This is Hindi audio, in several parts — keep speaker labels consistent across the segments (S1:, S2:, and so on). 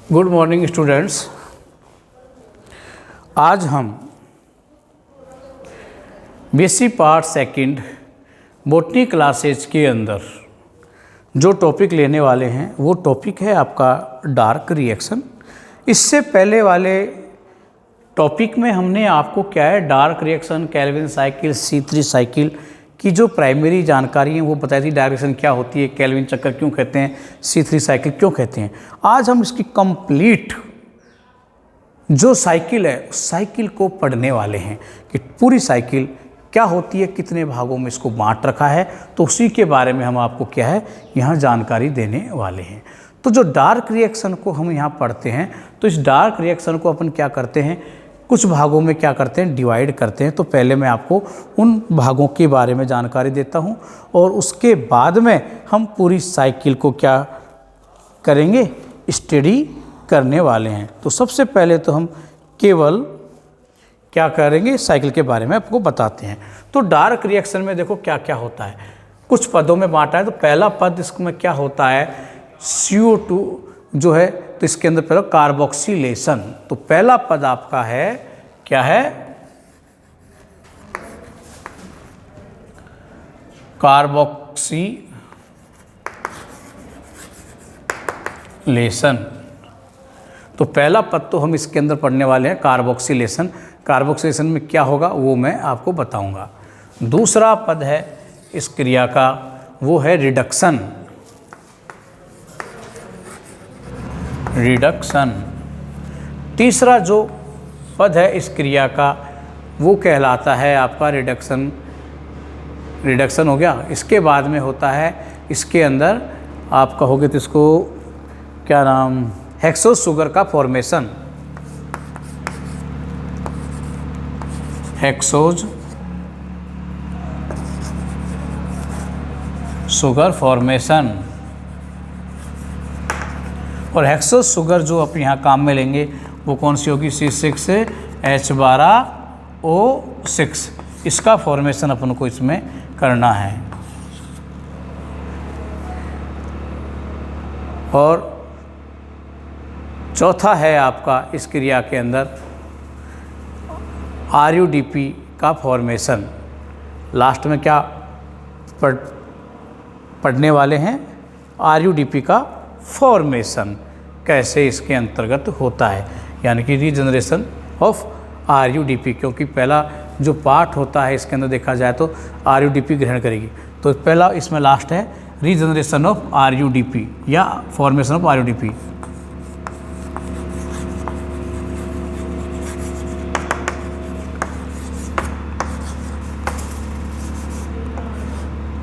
S1: Good morning students. आज हम basic part second botany classes के अंदर जो टॉपिक लेने वाले हैं वो टॉपिक है आपका डार्क रिएक्शन। इससे पहले वाले टॉपिक में हमने आपको क्या है dark reaction, Calvin cycle, C3 cycle की जो प्राइमरी जानकारी है वो बताई थी। डार्क रिएक्शन क्या होती है, केल्विन चक्कर क्यों कहते हैं, C3 साइकिल क्यों कहते हैं। आज हम इसकी कंप्लीट जो साइकिल है उस साइकिल को पढ़ने वाले हैं कि पूरी साइकिल क्या होती है, कितने भागों में इसको बांट रखा है, तो उसी के बारे में हम आपको क्या है यहाँ जानकारी देने वाले हैं। तो जो डार्क रिएक्शन को हम यहाँ पढ़ते हैं तो इस डार्क रिएक्शन को अपन क्या करते हैं, कुछ भागों में क्या करते हैं डिवाइड करते हैं। तो पहले मैं आपको उन भागों के बारे में जानकारी देता हूँ और उसके बाद में हम पूरी साइकिल को क्या करेंगे स्टडी करने वाले हैं। तो सबसे पहले तो हम केवल क्या करेंगे साइकिल के बारे में आपको बताते हैं। तो डार्क रिएक्शन में देखो क्या क्या होता है, कुछ पदों में बांटा है। तो पहला पद इसमें क्या होता है CO2 जो है, तो इसके अंदर पहला कार्बोक्सिलेशन। तो पहला पद आपका है क्या है कार्बोक्सिलेशन। तो पहला पद तो हम इसके अंदर पढ़ने वाले हैं कार्बोक्सिलेशन। कार्बोक्सिलेशन में क्या होगा वो मैं आपको बताऊंगा। दूसरा पद है इस क्रिया का वो है रिडक्शन। तीसरा जो पद है इस क्रिया का वो कहलाता है आपका रिडक्शन हो गया। इसके बाद में होता है इसके अंदर आप कहोगे तो इसको क्या नाम, हेक्सोज शुगर का फॉर्मेशन। Hexose sugar formation. और हेक्सोज शुगर जो आप यहाँ काम में लेंगे वो कौन सी होगी, C6H12O6। इसका फॉर्मेशन अपन को इसमें करना है। और चौथा है आपका इस क्रिया के अंदर RUDP का फॉर्मेशन। लास्ट में क्या पढ़ने वाले हैं RUDP का फॉर्मेशन कैसे इसके अंतर्गत होता है, यानी कि रीजनरेशन ऑफ RUDP। क्योंकि पहला जो पार्ट होता है इसके अंदर देखा जाए तो RUDP ग्रहण करेगी। तो पहला इसमें लास्ट है रीजनरेशन ऑफ RUDP या फॉर्मेशन ऑफ RUDP।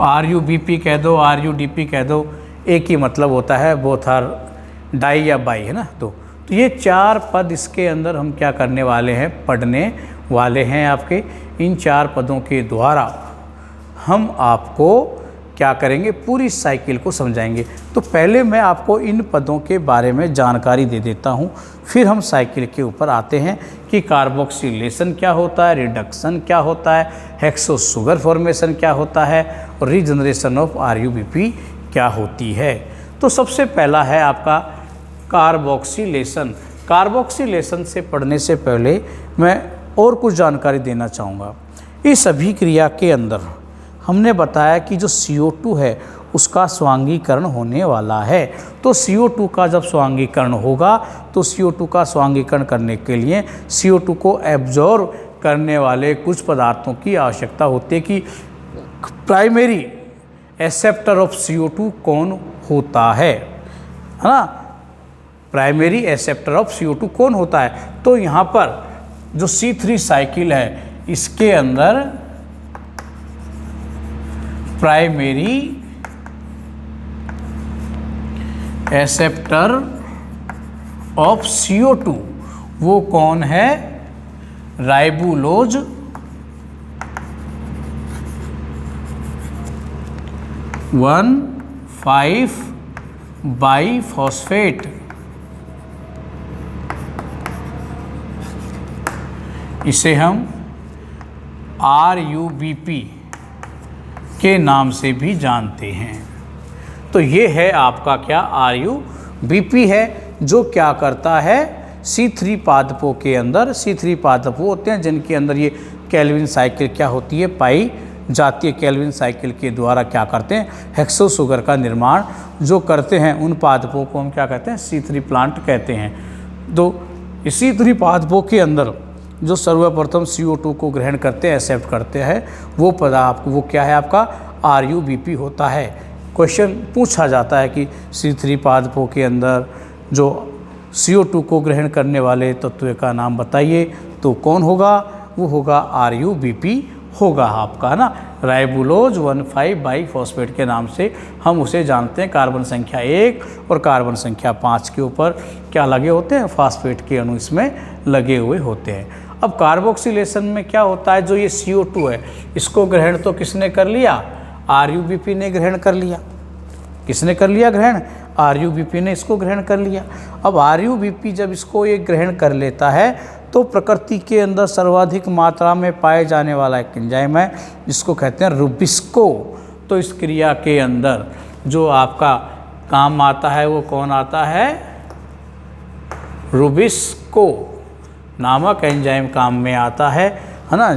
S1: RUBP कह दो, RUDP कह दो, एक ही मतलब होता है, बोथ आर डाई या बाई, है ना। तो ये चार पद इसके अंदर हम क्या करने वाले हैं, पढ़ने वाले हैं। आपके इन चार पदों के द्वारा हम आपको क्या करेंगे पूरी साइकिल को समझाएंगे। तो पहले मैं आपको इन पदों के बारे में जानकारी दे देता हूँ, फिर हम साइकिल के ऊपर आते हैं कि कार्बोक्सिलेशन क्या होता है, रिडक्शन क्या होता है, हेक्सोज शुगर फॉर्मेशन क्या होता है और रीजनरेशन ऑफ RUBP क्या होती है। तो सबसे पहला है आपका कार्बोक्सिलेशन। कार्बोक्सिलेशन से पढ़ने से पहले मैं और कुछ जानकारी देना चाहूँगा। इस अभिक्रिया के अंदर हमने बताया कि जो CO2 है उसका स्वांगीकरण होने वाला है। तो CO2 का जब स्वांगीकरण होगा तो CO2 का स्वांगीकरण करने के लिए CO2 को एब्जॉर्ब करने वाले कुछ पदार्थों की आवश्यकता होती है कि प्राइमरी एक्सेप्टर ऑफ CO2 कौन होता है ना। प्राइमरी एक्सेप्टर ऑफ CO2 कौन होता है, तो यहाँ पर जो C3 साइकिल है इसके अंदर प्राइमरी एक्सेप्टर ऑफ CO2 वो कौन है, राइबुलोज 1,5-बाईफॉस्फेट। इसे हम RUBP के नाम से भी जानते हैं। तो ये है आपका क्या RUBP है, जो क्या करता है C3 पादपों के अंदर, C3 पादप होते हैं जिनके अंदर ये केल्विन साइकिल क्या होती है, पाई जाती है। केल्विन साइकिल के द्वारा क्या करते हैं, हेक्सो शुगर का निर्माण जो करते हैं, उन पादपों को हम क्या कहते हैं, C3 प्लांट कहते हैं। तो इसी C3 पादपों के अंदर जो सर्वप्रथम CO2 को ग्रहण करते हैं, एक्सेप्ट करते हैं, वो पदार्थ वो क्या है आपका RUBP होता है। क्वेश्चन पूछा जाता है कि C3 पादपों के अंदर जो CO2 को ग्रहण करने वाले तत्व का नाम बताइए, तो कौन होगा, वो होगा RUBP होगा आपका, है ना। राइबुलोज 1,5 बाईफॉस्फेट के नाम से हम उसे जानते हैं। कार्बन संख्या 1 और कार्बन संख्या 5 के ऊपर क्या लगे होते हैं, फास्फेट के अणु इसमें लगे हुए होते हैं। अब कार्बोक्सिलेशन में क्या होता है, जो ये CO2 है इसको ग्रहण तो किसने कर लिया, RUBP ने ग्रहण कर लिया। किसने कर लिया ग्रहण, RUBP ने इसको ग्रहण कर लिया। अब RUBP जब इसको ये ग्रहण कर लेता है तो प्रकृति के अंदर सर्वाधिक मात्रा में पाए जाने वाला एक एंजाइम है जिसको कहते हैं रुबिस्को। तो इस क्रिया के अंदर जो आपका काम आता है वो कौन आता है, रुबिस्को नामक एंजाइम काम में आता है ना।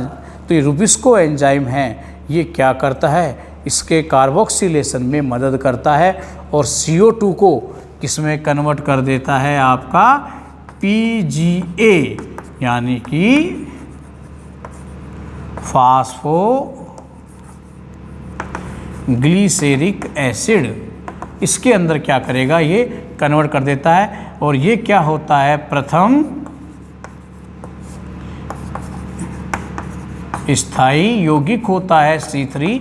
S1: तो ये रुबिस्को एंजाइम है, ये क्या करता है, इसके कार्बोक्सिलेशन में मदद करता है और CO2 को किसमें कन्वर्ट कर देता है, आपका PGA यानी कि फास्फोग्लिसरिक एसिड, इसके अंदर क्या करेगा, ये कन्वर्ट कर देता है। और ये क्या होता है, प्रथम स्थायी यौगिक होता है C3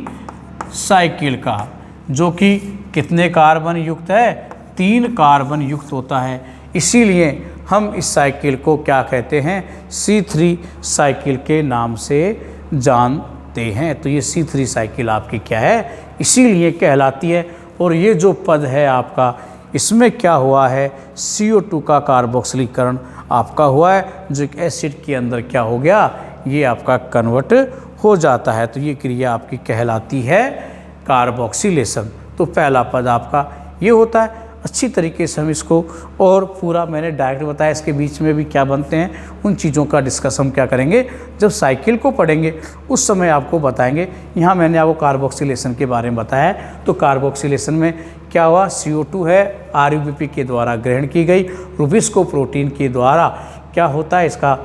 S1: साइकिल का, जो कि कितने कार्बन युक्त है, 3 कार्बन युक्त होता है। इसीलिए हम इस साइकिल को क्या कहते हैं, C3 साइकिल के नाम से जानते हैं। तो ये C3 साइकिल आपकी क्या है, इसीलिए कहलाती है। और ये जो पद है आपका, इसमें क्या हुआ है, CO2 का कार्बोक्सिलीकरण आपका हुआ है, जो एक एसिड के अंदर क्या हो गया, ये आपका कन्वर्ट हो जाता है। तो ये क्रिया आपकी कहलाती है कार्बोक्सिलेशन। तो पहला पद आपका ये होता है। अच्छी तरीके से हम इसको, और पूरा मैंने डायरेक्ट बताया, इसके बीच में भी क्या बनते हैं उन चीज़ों का डिस्कस हम क्या करेंगे, जब साइकिल को पढ़ेंगे उस समय आपको बताएंगे। यहाँ मैंने आपको कार्बोक्सिलेशन के बारे में बताया है। तो कार्बोक्सिलेशन में क्या हुआ, CO2 है RUBP के द्वारा ग्रहण की गई, रुबिस्को प्रोटीन के द्वारा क्या होता है, इसका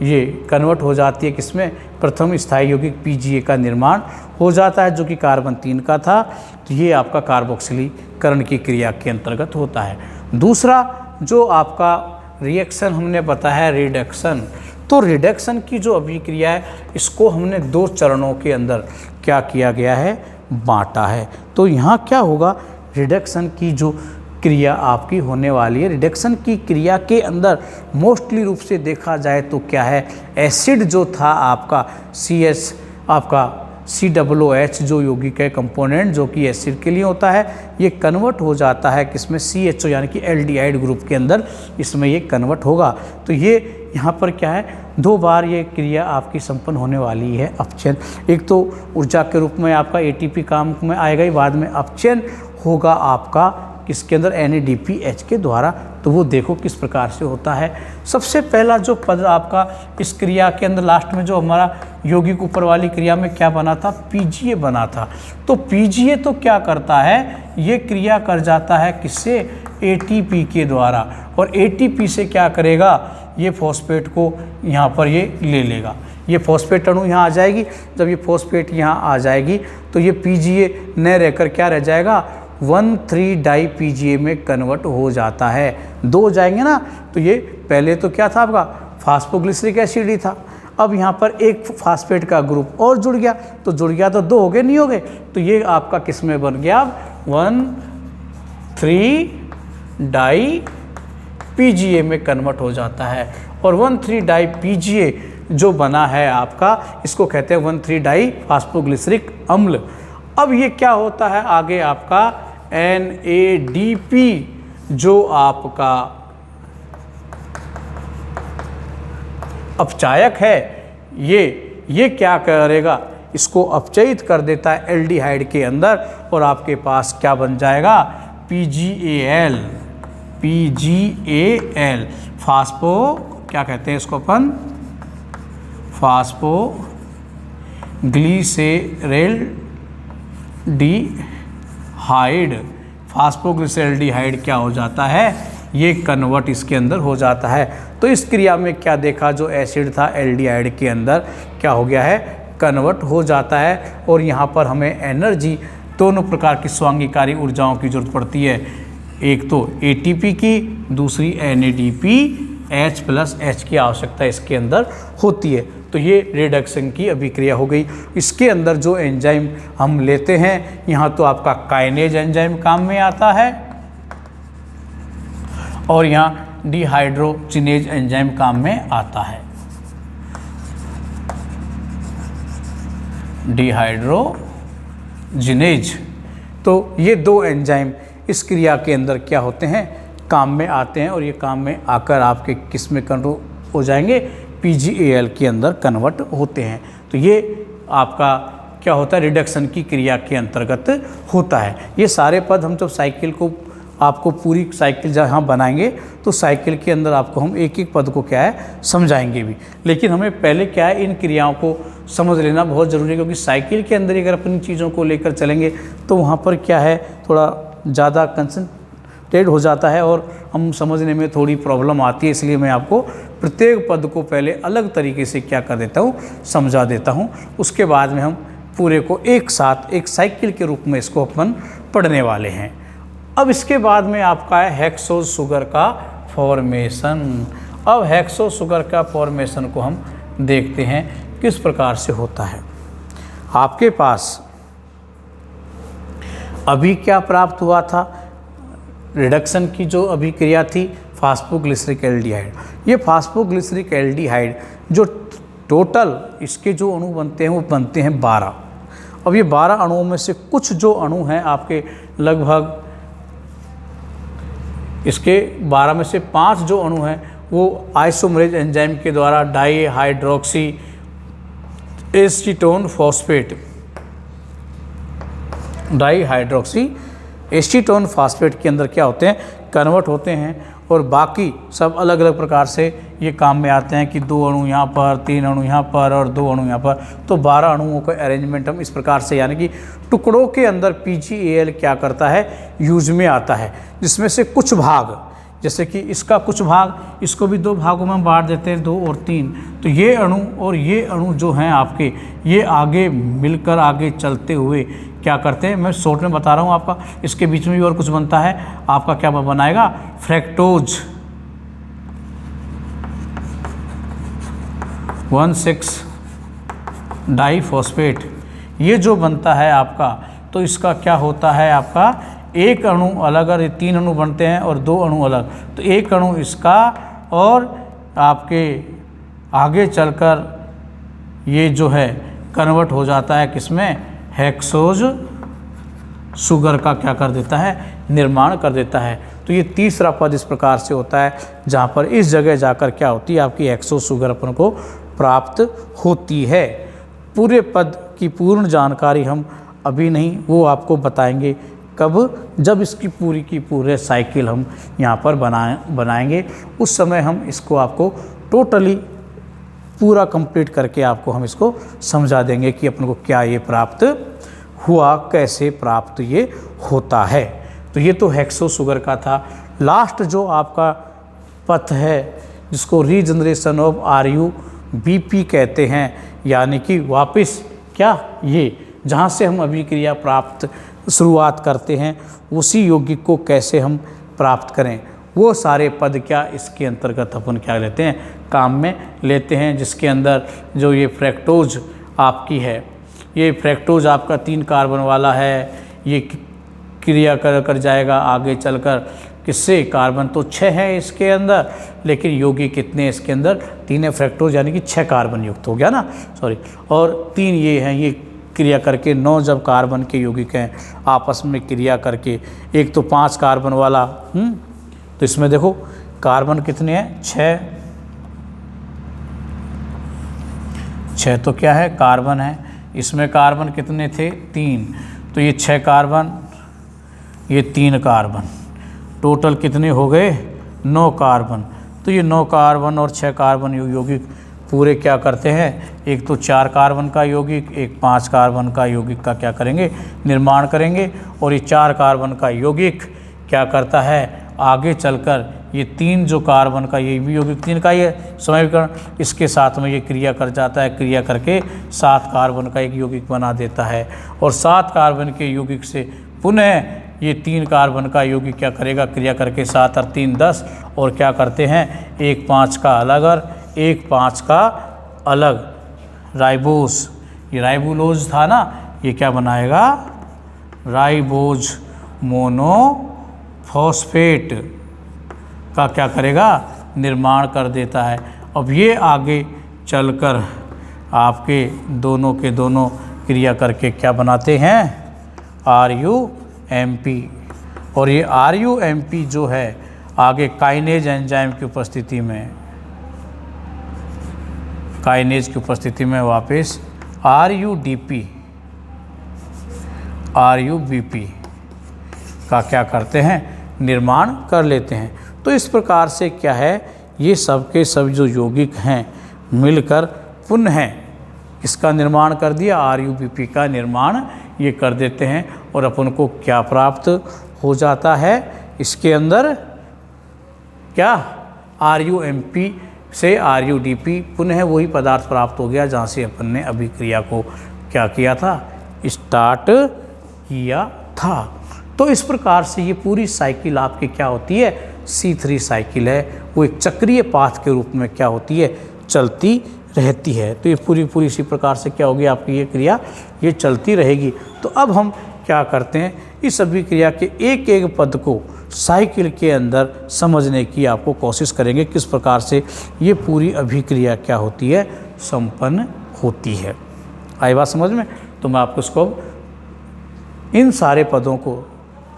S1: ये कन्वर्ट हो जाती है किसमें, प्रथम स्थायी यौगिक PGA का निर्माण हो जाता है, जो कि कार्बन 3 का था। तो ये आपका कार्बोक्सिलीकरण की क्रिया के अंतर्गत होता है। दूसरा जो आपका रिएक्शन हमने बताया रिडक्शन। तो रिडक्शन की जो अभिक्रिया है, इसको हमने 2 चरणों के अंदर क्या किया गया है, बांटा है। तो यहाँ क्या होगा, रिडक्शन की जो क्रिया आपकी होने वाली है, रिडक्शन की क्रिया के अंदर मोस्टली रूप से देखा जाए तो क्या है, एसिड जो था आपका CH आपका COOH जो यौगिक है कंपोनेंट, जो कि एसिड के लिए होता है, ये कन्वर्ट हो जाता है किसमें, CHO यानी कि एल्डिहाइड ग्रुप के अंदर इसमें ये कन्वर्ट होगा। तो ये यहाँ पर क्या है, 2 बार ये क्रिया आपकी संपन्न होने वाली है अपचयन। एक तो ऊर्जा के रूप में आपका ATP काम में आएगा ही, बाद में अपचयन होगा आपका किसके अंदर, NADPH के द्वारा। तो वो देखो किस प्रकार से होता है। सबसे पहला जो पद आपका इस क्रिया के अंदर लास्ट में जो हमारा यौगिक ऊपर वाली क्रिया में क्या बना था, PGA बना था। तो PGA तो क्या करता है, ये क्रिया कर जाता है किससे, ATP के द्वारा, और ATP से क्या करेगा, ये फॉस्फेट को यहाँ पर ये ले लेगा, ये फॉस्फेट अणु यहाँ आ जाएगी। जब ये फॉस्फेट यहाँ आ जाएगी तो ये PGA न रहकर क्या रह जाएगा, 1,3-डाई PGA में कन्वर्ट हो जाता है। 2 जाएंगे ना, तो ये पहले तो क्या था आपका, फास्फोग्लिसरिक एसिड ही था। अब यहाँ पर एक फास्फेट का ग्रुप और जुड़ गया, तो जुड़ गया तो 2 हो गए, नहीं हो गए, तो ये आपका किस में बन गया, 1,3-डाई PGA में कन्वर्ट हो जाता है। और 1,3-डाई PGA जो बना है आपका, इसको कहते हैं 1,3-डाई फास्फोग्लिसरिक अम्ल। अब ये क्या होता है आगे आपका, NADP जो आपका अपचायक है, ये क्या करेगा, इसको अपचयित कर देता है एल्डिहाइड के अंदर, और आपके पास क्या बन जाएगा, PGAL PgAl, फास्फो क्या कहते हैं इसको अपन, फास्फो ग्लिसरॉल्डिहाइड। फास्फोग्लिसरॉल्डिहाइड क्या हो जाता है, ये कन्वर्ट इसके अंदर हो जाता है। तो इस क्रिया में क्या देखा, जो एसिड था एल्डिहाइड के अंदर क्या हो गया है, कन्वर्ट हो जाता है। और यहाँ पर हमें एनर्जी, दोनों प्रकार की स्वांगीकारी ऊर्जाओं की जरूरत पड़ती है, एक तो ATP की, दूसरी NADPH+H की आवश्यकता इसके अंदर होती है। तो ये रिडक्शन की अभिक्रिया हो गई। इसके अंदर जो एंजाइम हम लेते हैं, यहाँ तो आपका काइनेज एंजाइम काम में आता है और यहाँ डिहाइड्रोजिनेज एंजाइम काम में आता है। डिहाइड्रोजिनेज, तो ये दो एंजाइम इस क्रिया के अंदर क्या होते हैं, काम में आते हैं और ये काम में आकर आपके किस में कन्वर्ट हो जाएंगे, PgAl के अंदर कन्वर्ट होते हैं। तो ये आपका क्या होता है, रिडक्शन की क्रिया के अंतर्गत होता है। ये सारे पद हम जब साइकिल को, आपको पूरी साइकिल जहाँ बनाएंगे तो साइकिल के अंदर आपको हम एक एक पद को क्या है समझाएंगे भी, लेकिन हमें पहले क्या है इन क्रियाओं को समझ लेना बहुत ज़रूरी है, क्योंकि साइकिल के अंदर अगर अपनी चीज़ों को लेकर चलेंगे तो वहाँ पर क्या है थोड़ा ज़्यादा कंसंट्रेट हो जाता है और हम समझने में थोड़ी प्रॉब्लम आती है। इसलिए मैं आपको प्रत्येक पद को पहले अलग तरीके से क्या कर देता हूँ, समझा देता हूँ। उसके बाद में हम पूरे को एक साथ एक साइकिल के रूप में इसको अपन पढ़ने वाले हैं। अब इसके बाद में आपका है हेक्सोज शुगर का फॉर्मेशन। अब हेक्सोज शुगर का फॉर्मेशन को हम देखते हैं किस प्रकार से होता है। आपके पास अभी क्या प्राप्त हुआ था, रिडक्शन की जो अभिक्रिया थी फास्फोग्लिसरिक एल्डिहाइड। ये फास्फोग्लिसरिक एल्डिहाइड जो टोटल इसके जो अणु बनते हैं वो बनते हैं 12। अब ये 12 अणुओं में से कुछ जो अणु हैं आपके लगभग इसके 12 में से 5 जो अणु हैं वो आइसोमरेज एंजाइम के द्वारा dihydroxy acetone phosphate, dihydroxy acetone phosphate के अंदर क्या होते हैं, कन्वर्ट होते हैं। और बाकी सब अलग अलग प्रकार से ये काम में आते हैं कि 2 अणु यहाँ पर, 3 अणु यहाँ पर और 2 अणु यहाँ पर। तो 12 अणुओं का अरेंजमेंट हम इस प्रकार से, यानी कि टुकड़ों के अंदर PgAl क्या करता है, यूज में आता है, जिसमें से कुछ भाग, जैसे कि इसका कुछ भाग, इसको भी 2 भागों में बांट देते हैं, 2 और 3। तो ये अणु और ये अणु जो हैं आपके, ये आगे मिलकर आगे चलते हुए क्या करते हैं, मैं शॉर्ट में बता रहा हूँ आपका। इसके बीच में भी और कुछ बनता है, आपका क्या बनाएगा, फ्रैक्टोज 1,6 डाईफॉस्फेट। ये जो बनता है आपका, तो इसका क्या होता है, आपका एक अणु अलग, अगर 3 अणु बनते हैं और 2 अणु अलग, तो एक अणु इसका और आपके आगे चलकर ये जो है कन्वर्ट हो जाता है किसमें, हेक्सोज शुगर का क्या कर देता है, निर्माण कर देता है। तो ये तीसरा पद इस प्रकार से होता है, जहाँ पर इस जगह जाकर क्या होती है, आपकी हेक्सोज शुगर अपन को प्राप्त होती है। पूरे पद की पूर्ण जानकारी हम अभी नहीं, वो आपको बताएंगे कब, जब इसकी पूरी की पूरे साइकिल हम यहाँ पर बनाएंगे। उस समय हम इसको आपको टोटली पूरा कंप्लीट करके आपको हम इसको समझा देंगे कि अपन को क्या ये प्राप्त हुआ, कैसे प्राप्त ये होता है। तो ये तो हेक्सोज शुगर का था। लास्ट जो आपका पथ है जिसको रीजनरेशन ऑफ RuBP कहते हैं, यानी कि वापस क्या, ये जहाँ से हम अभिक्रिया प्राप्त शुरुआत करते हैं उसी यौगिक को कैसे हम प्राप्त करें, वो सारे पद क्या इसके अंतर्गत अपन क्या लेते हैं, काम में लेते हैं। जिसके अंदर जो ये फ्रैक्टोज आपकी है, ये फ्रैक्टोज आपका 3 कार्बन वाला है, ये क्रिया कर जाएगा आगे चलकर किससे, कार्बन तो 6 है इसके अंदर, लेकिन यौगिक कितने हैं इसके अंदर, 3 है फ्रैक्टोज, यानी कि 6 कार्बन युक्त हो गया ना, सॉरी, और 3 ये हैं, ये क्रिया करके 9 जब कार्बन के यौगिक हैं आपस में क्रिया करके, एक तो 5 कार्बन वाला, तो इसमें देखो कार्बन कितने हैं, 6 तो क्या है, कार्बन है। इसमें कार्बन कितने थे, 3, तो ये 6 कार्बन, ये 3 कार्बन, टोटल कितने हो गए 9 कार्बन। तो ये 9 कार्बन और 6 कार्बन यौगिक पूरे क्या करते हैं, एक तो 4 कार्बन का यौगिक, एक 5 कार्बन का यौगिक का क्या करेंगे, निर्माण करेंगे। और ये 4 कार्बन का यौगिक क्या करता है, आगे चलकर ये 3 जो कार्बन का ये भी यौगिक 3 का ये समूहीकरण, इसके साथ में ये क्रिया कर जाता है, क्रिया करके 7 कार्बन का एक यौगिक बना देता है। और 7 कार्बन के यौगिक से पुनः ये 3 कार्बन का यौगिक क्या करेगा, क्रिया करके 7 और 3 10, और क्या करते हैं, 1 5 का अलग और 1 5 का अलग राइबोस, ये राइबोलोज था ना, ये क्या बनाएगा, राइबोज मोनोफॉस्फेट का क्या करेगा, निर्माण कर देता है। अब ये आगे चलकर आपके दोनों के दोनों क्रिया करके क्या बनाते हैं, RUMP। और ये RUMP जो है आगे काइनेज एंजाइम की उपस्थिति में, काइनेज की उपस्थिति में वापस RUBP का क्या करते हैं, निर्माण कर लेते हैं। तो इस प्रकार से क्या है, ये सब के सब जो यौगिक हैं मिलकर पुनः इसका निर्माण कर दिया, RUBP का निर्माण ये कर देते हैं। और अपन को क्या प्राप्त हो जाता है, इसके अंदर क्या, RUMP से RUDP, पुनः वही पदार्थ प्राप्त हो गया जहाँ से अपन ने अभिक्रिया को क्या किया था, स्टार्ट किया था। तो इस प्रकार से ये पूरी साइकिल आपकी क्या होती है, C3 साइकिल है, वो एक चक्रीय पाथ के रूप में क्या होती है, चलती रहती है। तो ये पूरी इसी प्रकार से क्या होगी आपकी ये क्रिया, ये चलती रहेगी। तो अब हम क्या करते हैं, इस अभिक्रिया के एक एक पद को साइकिल के अंदर समझने की आपको कोशिश करेंगे, किस प्रकार से ये पूरी अभिक्रिया क्या होती है, संपन्न होती है। आई बात समझ में? तो मैं आपको इसको इन सारे पदों को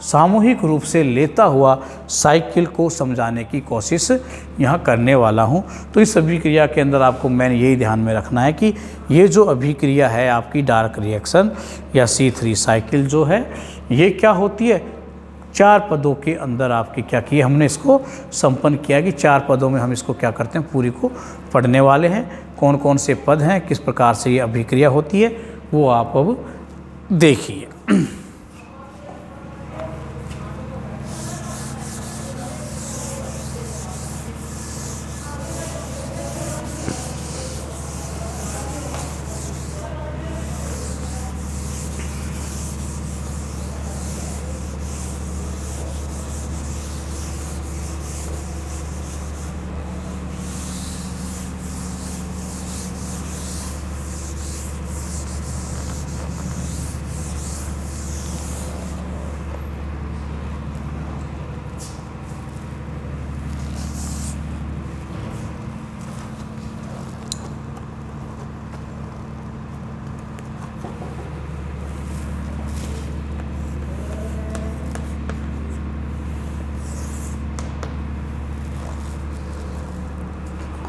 S1: सामूहिक रूप से लेता हुआ साइकिल को समझाने की कोशिश यहाँ करने वाला हूँ। तो इस अभिक्रिया के अंदर आपको मैंने यही ध्यान में रखना है कि ये जो अभिक्रिया है आपकी डार्क रिएक्शन या C3 साइकिल जो है, ये क्या होती है, 4 पदों के अंदर आपके क्या किए, हमने इसको संपन्न किया कि 4 पदों में हम इसको क्या करते हैं, पूरी को पढ़ने वाले हैं। कौन कौन से पद हैं, किस प्रकार से ये अभिक्रिया होती है, वो आप अब देखिए।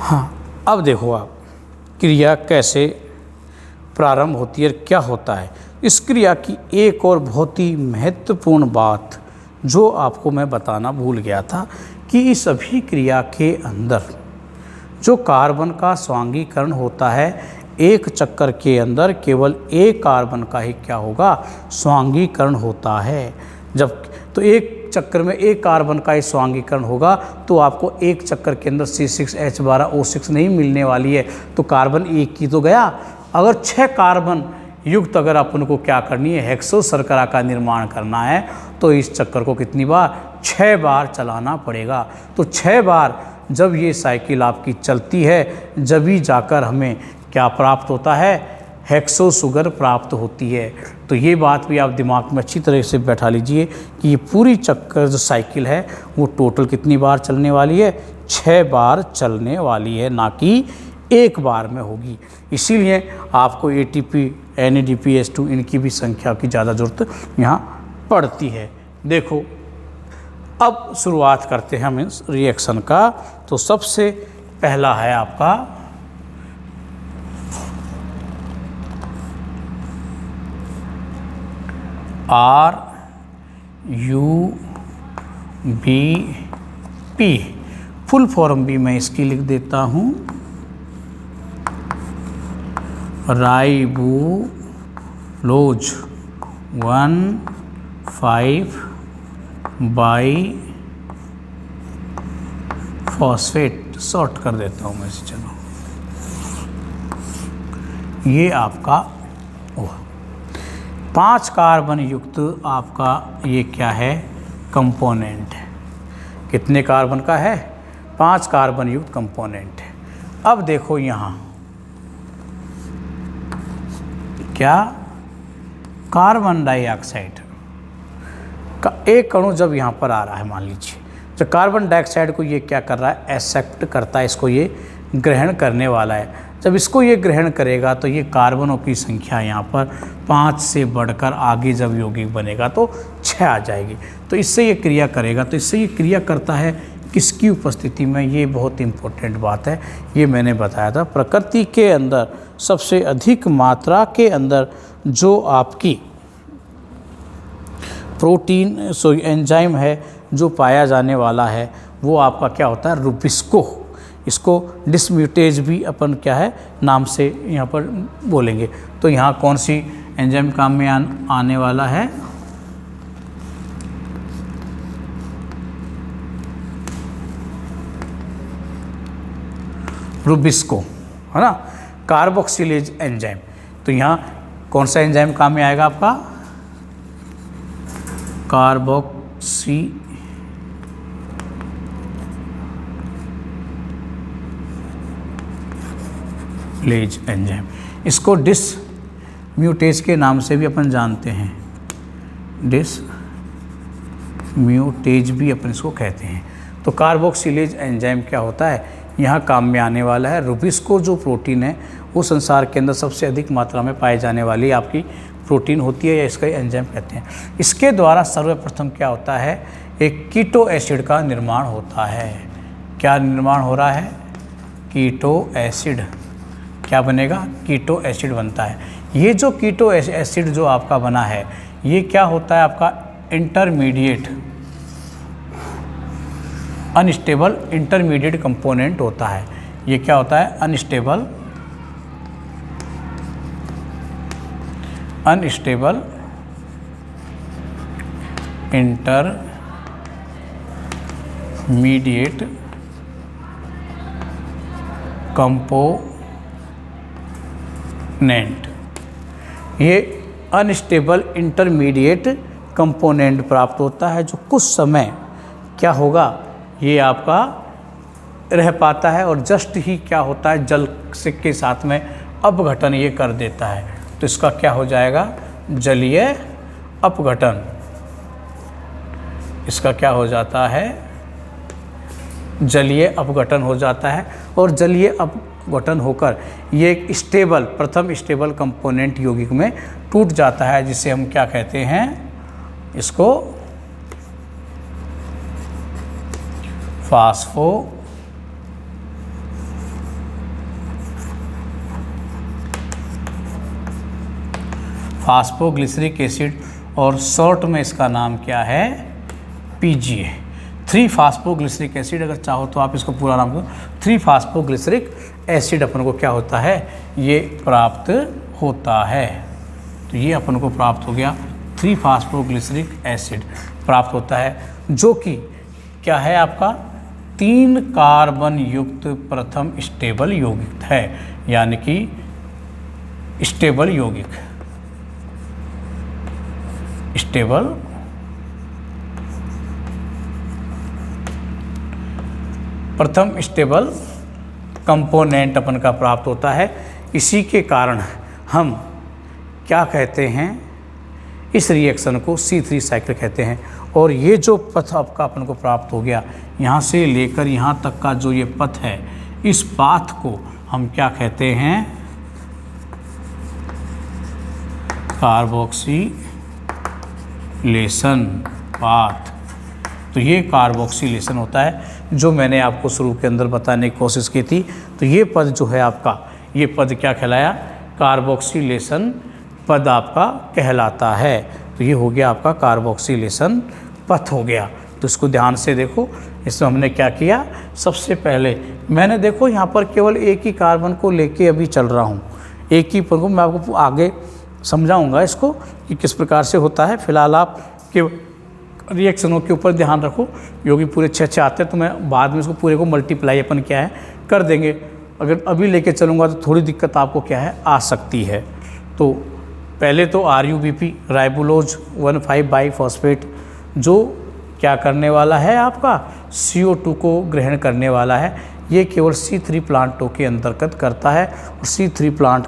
S1: हाँ, अब देखो आप क्रिया कैसे प्रारंभ होती है, क्या होता है। इस क्रिया की एक और बहुत ही महत्वपूर्ण बात जो आपको मैं बताना भूल गया था कि इस अभिक्रिया के अंदर जो कार्बन का स्वांगीकरण होता है, एक चक्कर के अंदर केवल एक कार्बन का ही क्या होगा, स्वांगीकरण होता है। जब तो एक चक्कर में एक कार्बन का ही स्वांगीकरण होगा तो आपको एक चक्कर के अंदर C6H12O6 नहीं मिलने वाली है, तो कार्बन एक की तो गया। अगर 6 कार्बन युक्त अगर अपन को क्या करनी है, हेक्सो शर्करा का निर्माण करना है, तो इस चक्कर को कितनी बार, 6 बार चलाना पड़ेगा। तो 6 बार जब ये साइकिल आपकी चलती है, जब ही जाकर हमें क्या प्राप्त होता है, हेक्सो शुगर प्राप्त होती है। तो ये बात भी आप दिमाग में अच्छी तरह से बैठा लीजिए कि ये पूरी चक्कर जो साइकिल है वो टोटल कितनी बार चलने वाली है, 6 बार चलने वाली है, ना कि एक बार में होगी। इसीलिए आपको ATP, NADP, H2 इनकी भी संख्या की ज़्यादा ज़रूरत यहाँ पड़ती है। देखो अब शुरुआत करते हैं हम इस रिएक्शन का। तो सबसे पहला है आपका RUO B P, full form भी मैं इसकी लिख देता हूँ, राइबोलोज 1,5-बाई-फॉस्फेट, शॉर्ट कर देता हूँ मैं इसे। चलो ये आपका 5 कार्बन युक्त आपका ये क्या है, कंपोनेंट है। कितने कार्बन का है, 5 कार्बन युक्त कंपोनेंट है। अब देखो यहाँ क्या, कार्बन डाइऑक्साइड का एक अणु जब यहाँ पर आ रहा है, मान लीजिए तो कार्बन डाइऑक्साइड को ये क्या कर रहा है, एक्सेप्ट करता है, इसको ये ग्रहण करने वाला है। जब इसको ये ग्रहण करेगा तो ये कार्बनों की संख्या यहाँ पर 5 से बढ़कर आगे जब यौगिक बनेगा तो 6 आ जाएगी। तो इससे ये क्रिया करेगा, तो इससे ये क्रिया करता है किसकी उपस्थिति में, ये बहुत इम्पोर्टेंट बात है, ये मैंने बताया था। प्रकृति के अंदर सबसे अधिक मात्रा के अंदर जो आपकी प्रोटीन एंजाइम है जो पाया जाने वाला है वो आपका क्या होता है, रुबिस्को। इसको डिसम्यूटेज भी अपन क्या है नाम से यहाँ पर बोलेंगे। तो यहाँ कौन सी एंजाइम काम में आने वाला है, रुबिस्को, है ना, कार्बोक्सिलेज एंजाइम। तो यहाँ कौन सा एंजाइम काम में आएगा आपका, कार्बोक्सिलेज एंजाइम। इसको डिसम्यूटेज के नाम से भी अपन जानते हैं, डिसम्यूटेज भी अपन इसको कहते हैं। तो कार्बोक्सिलेज एंजाइम क्या होता है, यहाँ काम में आने वाला है। रुबिस्को जो प्रोटीन है वो संसार के अंदर सबसे अधिक मात्रा में पाए जाने वाली आपकी प्रोटीन होती है, या इसका एंजाइम कहते हैं। इसके द्वारा सर्वप्रथम क्या होता है, एक कीटो एसिड का निर्माण होता है। क्या निर्माण हो रहा है, कीटो एसिड। क्या बनेगा, कीटो एसिड बनता है। ये जो कीटो एसिड जो आपका बना है ये क्या होता है, आपका इंटरमीडिएट अनस्टेबल इंटरमीडिएट कंपोनेंट होता है। ये क्या होता है, अनस्टेबल इंटरमीडिएट कंपोनेंट। ये अनस्टेबल इंटरमीडिएट कंपोनेंट प्राप्त होता है जो कुछ समय क्या होगा, ये आपका रह पाता है और जस्ट ही क्या होता है, जल से के साथ में अपघटन ये कर देता है। तो इसका क्या हो जाएगा, जलीय अपघटन। इसका क्या हो जाता है, जलीय अपघटन हो जाता है। और जलीय अपघटन होकर ये एक स्टेबल, प्रथम स्टेबल कंपोनेंट यौगिक में टूट जाता है, जिसे हम क्या कहते हैं, इसको फास्फोग्लिसरिक एसिड, और शॉर्ट में इसका नाम क्या है, PGA, 3-फास्फोग्लिसरिक एसिड। अगर चाहो तो आप इसको पूरा नाम करो, 3-फास्फोग्लिसरिक एसिड अपन को क्या होता है, ये प्राप्त होता है। तो ये अपन को प्राप्त हो गया, 3-फास्फोग्लिसरिक एसिड प्राप्त होता है, जो कि क्या है आपका 3 कार्बन युक्त प्रथम स्टेबल यौगिक है, यानी कि स्टेबल यौगिक, स्टेबल प्रथम स्टेबल कंपोनेंट अपन का प्राप्त होता है। इसी के कारण हम क्या कहते हैं, इस रिएक्शन को C3 साइकिल कहते हैं। और ये जो पथ आपका अपन को प्राप्त हो गया, यहाँ से लेकर यहाँ तक का जो ये पथ है, इस पाथ को हम क्या कहते हैं, कार्बोक्सिलेशन पाथ। तो ये कार्बोक्सिलेशन होता है, जो मैंने आपको शुरू के अंदर बताने की कोशिश की थी। तो ये पद जो है आपका, ये पद क्या कहलाया, कार्बोक्सिलेशन पद आपका कहलाता है। तो ये हो गया आपका कार्बोक्सिलेशन पथ हो गया। तो इसको ध्यान से देखो। इसमें हमने क्या किया, सबसे पहले मैंने देखो यहाँ पर केवल एक ही कार्बन को लेके अभी चल रहा हूँ, एक ही पर को मैं आपको आगे समझाऊंगा इसको कि किस प्रकार से होता है। फिलहाल आप के रिएक्शनों के ऊपर ध्यान रखो, क्योंकि पूरे 6 आते हैं तो मैं बाद में इसको पूरे को मल्टीप्लाई अपन क्या है कर देंगे। अगर अभी लेके चलूँगा तो थोड़ी दिक्कत आपको क्या है आ सकती है। तो पहले तो RuBP राइबोलोज 1,5 बाईफॉस्फेट जो क्या करने वाला है, आपका CO2 को ग्रहण करने वाला है। ये केवल C3 प्लांटों के अंतर्गत करता है। और C3 प्लांट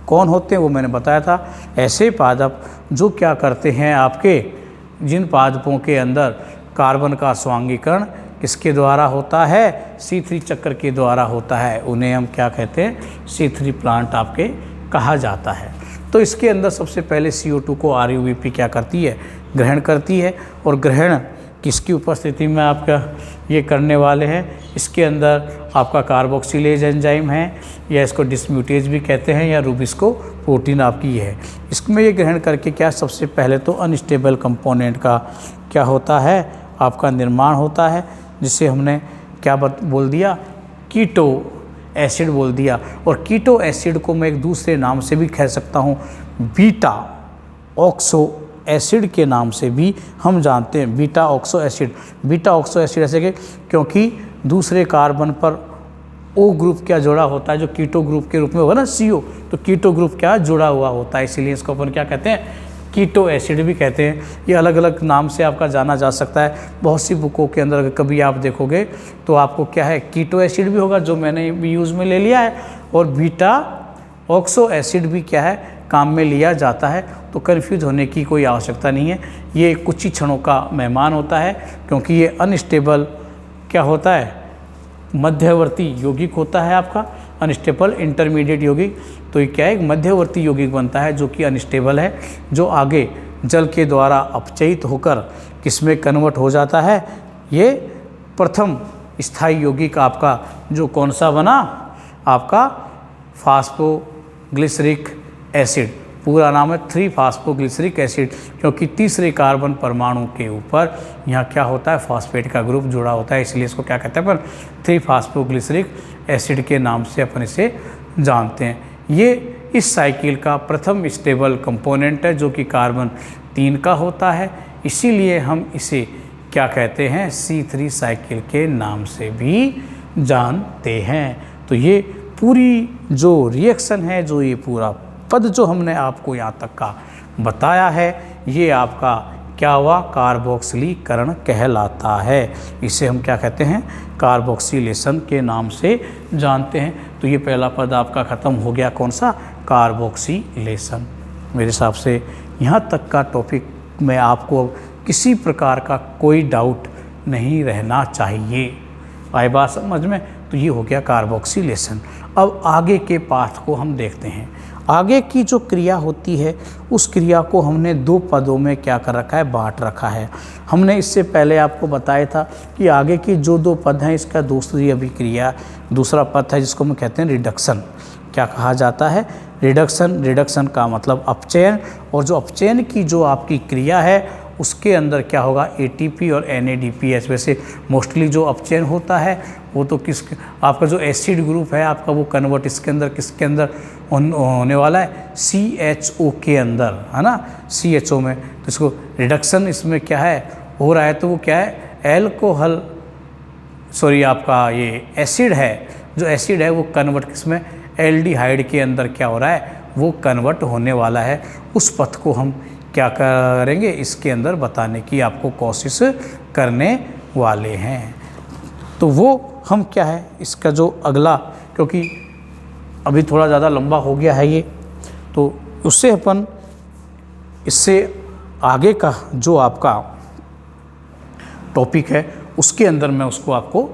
S1: कौन होते हैं वो मैंने बताया था, ऐसे पादप जो क्या करते हैं, आपके जिन पादपों के अंदर कार्बन का स्वांगीकरण किसके द्वारा होता है, C3 चक्र के द्वारा होता है, उन्हें हम क्या कहते हैं, C3 प्लांट आपके कहा जाता है। तो इसके अंदर सबसे पहले CO2 को RuBP क्या करती है, ग्रहण करती है। और ग्रहण किसकी उपस्थिति में आपका ये करने वाले हैं, इसके अंदर आपका कार्बोक्सिलेज एंजाइम है, या इसको डिस्म्यूटेज भी कहते हैं, या रूबिस्को प्रोटीन आपकी है। इसमें ये ग्रहण करके क्या, सबसे पहले तो अनस्टेबल कंपोनेंट का क्या होता है, आपका निर्माण होता है, जिसे हमने क्या बोल दिया, कीटो एसिड बोल दिया। और कीटो एसिड को मैं एक दूसरे नाम से भी कह सकता हूँ, बीटा ऑक्सो एसिड के नाम से भी हम जानते हैं, beta oxo acid. Beta oxo acid ऐसे कि क्योंकि दूसरे कार्बन पर O ग्रुप क्या जुड़ा होता है, जो कीटो ग्रुप के रूप में होगा ना CO, तो कीटो ग्रुप क्या जुड़ा हुआ होता है, इसीलिए इसको अपन क्या कहते हैं, कीटो एसिड भी कहते हैं। ये अलग अलग नाम से आपका जाना जा सकता है। बहुत सी बुकों के अंदर अगर कभी आप देखोगे तो आपको क्या है, कीटो एसिड भी होगा, जो मैंने भी यूज़ में ले लिया है, और बीटा ऑक्सो एसिड भी क्या है, काम में लिया जाता है। तो कन्फ्यूज होने की कोई आवश्यकता नहीं है, ये कुछ ही क्षणों का मेहमान होता है, क्योंकि ये अनस्टेबल क्या होता है, मध्यवर्ती यौगिक होता है आपका, अनस्टेबल इंटरमीडिएट यौगिक। तो ये क्या है, एक मध्यवर्ती यौगिक बनता है जो कि अनस्टेबल है, जो आगे जल के द्वारा अपचयित होकर किसमें कन्वर्ट हो जाता है, ये प्रथम स्थायी यौगिक आपका जो कौन सा बना, आपका फास्फोग्लिसरिक एसिड। पूरा नाम है 3-फास्फोग्लिसरिक एसिड, क्योंकि तीसरे कार्बन परमाणु के ऊपर यहाँ क्या होता है, फॉस्फेट का ग्रुप जुड़ा होता है, इसलिए इसको क्या कहते हैं अपन, 3-फास्फोग्लिसरिक एसिड के नाम से अपन इसे जानते हैं। ये इस साइकिल का प्रथम स्टेबल कंपोनेंट है, जो कि कार्बन 3 का होता है, इसीलिए हम इसे क्या कहते हैं, C3 साइकिल के नाम से भी जानते हैं। तो ये पूरी जो रिएक्शन है, जो ये पूरा पद जो हमने आपको यहाँ तक का बताया है, ये आपका क्या हुआ, कार्बोक्सिलीकरण कहलाता है। इसे हम क्या कहते हैं, कार्बोक्सिलेशन के नाम से जानते हैं। तो ये पहला पद आपका ख़त्म हो गया, कौन सा, कार्बोक्सिलेशन। मेरे हिसाब से यहाँ तक का टॉपिक में आपको किसी प्रकार का कोई डाउट नहीं रहना चाहिए। आई बात समझ में। तो ये हो गया कार्बोक्सिलेशन। अब आगे के पाठ को हम देखते हैं। आगे की जो क्रिया होती है, उस क्रिया को हमने 2 पदों में क्या कर रखा है, बांट रखा है। हमने इससे पहले आपको बताया था कि आगे की जो 2 पद हैं, इसका दूसरी अभिक्रिया, दूसरा पद है जिसको हम कहते हैं रिडक्शन। क्या कहा जाता है, रिडक्शन। रिडक्शन का मतलब अपचयन, और जो अपचयन की जो आपकी क्रिया है उसके अंदर क्या होगा, ATP और NADPH। वैसे मोस्टली जो अपचयन होता है वो तो आपका जो एसिड ग्रुप है आपका, वो कन्वर्ट इसके अंदर किसके अंदर होने वाला है, CHO के अंदर, है ना, CHO में। तो इसको रिडक्शन इसमें क्या है हो रहा है, तो वो क्या है, एल्कोहल, सॉरी आपका ये एसिड है, जो एसिड है वो कन्वर्ट किसमें, एल्डिहाइड के अंदर क्या हो रहा है, वो कन्वर्ट होने वाला है। उस पथ को हम क्या करेंगे, इसके अंदर बताने की आपको कोशिश करने वाले हैं। तो वो हम क्या है, इसका जो अगला, क्योंकि अभी थोड़ा ज़्यादा लंबा हो गया है ये, तो उससे अपन इससे आगे का जो आपका टॉपिक है उसके अंदर मैं उसको आपको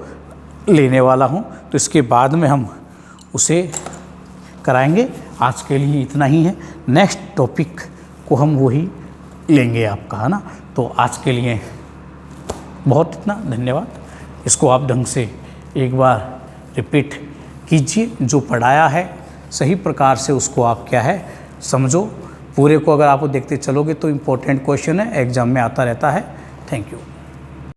S1: लेने वाला हूँ। तो इसके बाद में हम उसे कराएंगे। आज के लिए इतना ही है, नेक्स्ट टॉपिक को हम वही लेंगे आपका, है ना। तो आज के लिए बहुत इतना धन्यवाद। इसको आप ढंग से एक बार रिपीट कीजिए, जो पढ़ाया है सही प्रकार से उसको आप क्या है समझो। पूरे को अगर आप देखते चलोगे तो इम्पोर्टेंट क्वेश्चन है, एग्जाम में आता रहता है। Thank you.